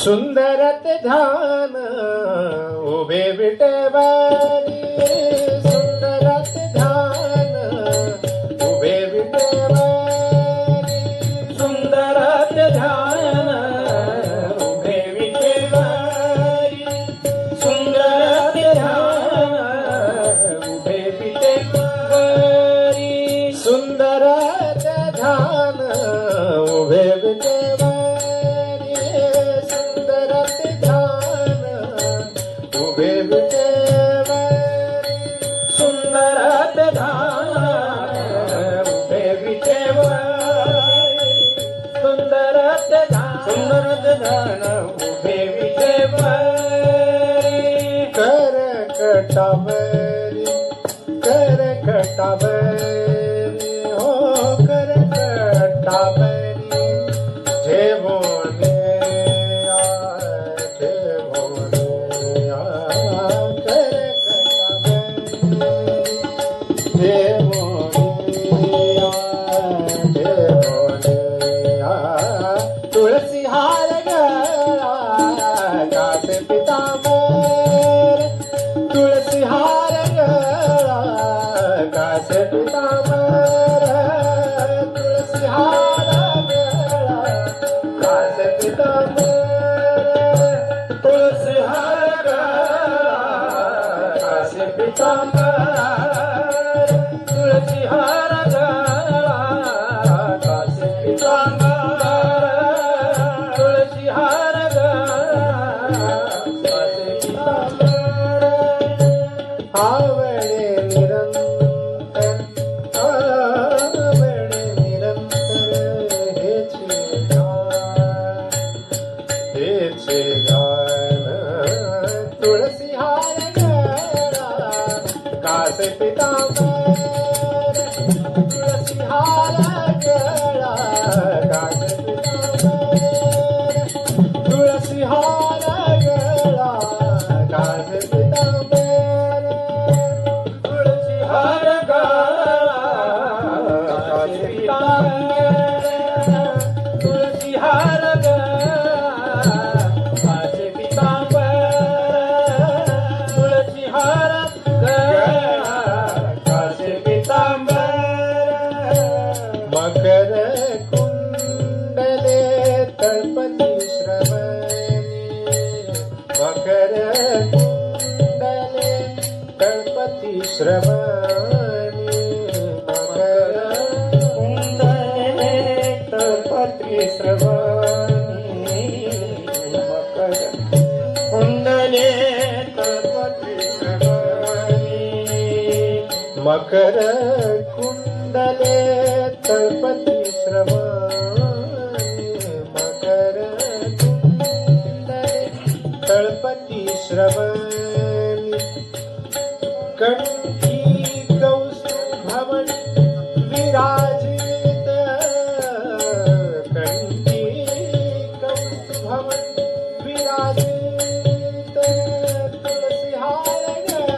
सुंदरत ध्यान उभे विटेवारी, सुंदरत ध्यान उभे विटेवारी, सुंदरत ध्यान उभे विटेवारी, सुंदरत ध्यान उभे विटेवारी, सुंदरत ध्यान उभे विटेवारी, सुंदरत ध्यान उभे विटेवारी, सुंदरत ध्यान उभे विटेवारी, करकटावरी, करकटावरी, हो करकटावरी, जेवोने तुलसी हार गळा कासे पितांबर, तुलसी हार गळा कासे पितांबर, तुलसी हार गळा कासे पितांबर, तुलसी हार गळा कासे पितांबर, तुलसी हार गळा कासे पितांबर, तुलसी हार गळा कासे पितांबर, आवडे निरंतर, आवडे निरंतर, हेचे गान, तुळसी हार गळा कासे पितांबर, तुळसी हार गळा कासे पितांबर, तुळसी हार गळा कासे पितांबर, तुळसी हार गळा कासे पितांबर, तुळसी हार गळा कासे पितांबर, तुळसी हार गळा कासे पितांबर, मकर कुंडले तळपती श्रवणी, मकर कुंडले तळपती श्रवणी, मकर कुंडले तळपती श्रवणी, मकर कुंडले तळपती श्रवणी, मकर कुंडले तळपती श्रवणी, मकर कुंडले तळपती श्रवणी, कंठी कौस्तुभमणि विराजित, कंठी कौस्तुभमणि विराजित, तुलसी हार गळा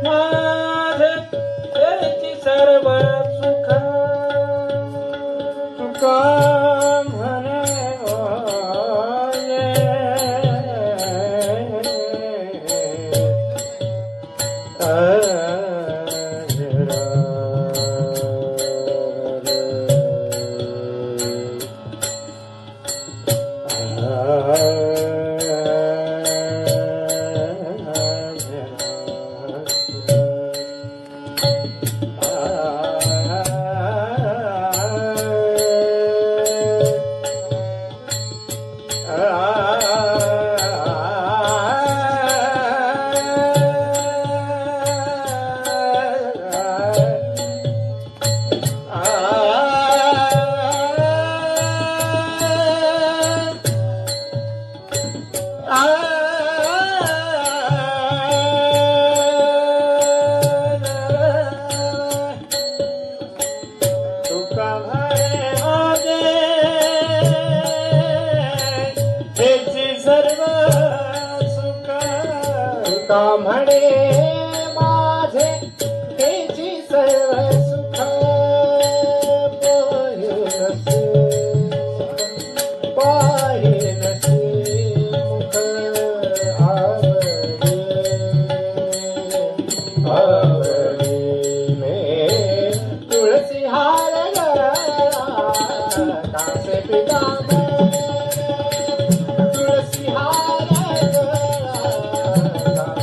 माझे त्याची सर्व सुख तुका म्हणे तुका म्हणे माझे तेची सर्व सुख पाहिनसे मुख आवडीने तुळसी हार गळा कासे पितांबर तुळसी हार गळा कासे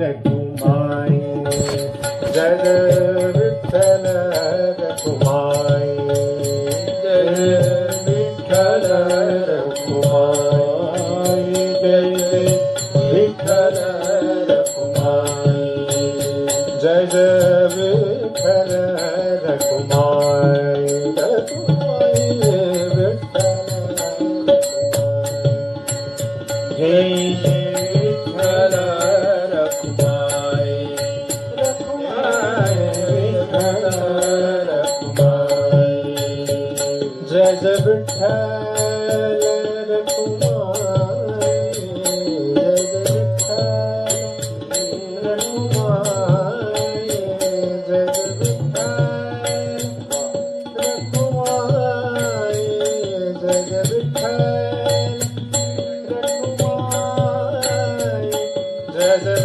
रघुमाई जग विठ्ठल रघुमाई जय विठ्ठल रघुमाई जय विठ्ठल रघुमाई जय विठ्ठल रघुमाई रघुमाई विठ्ठल जय विठ्ठल जय जय विठ्ठल रघुमाई जय जय विठ्ठल रघुमाई जय जय विठ्ठल रघुमाई जय जय विठ्ठल रघुमाई जय जय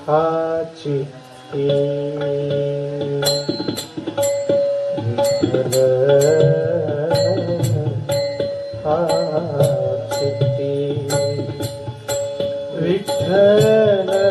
हाची विठ्ठल हाची विठ्ठल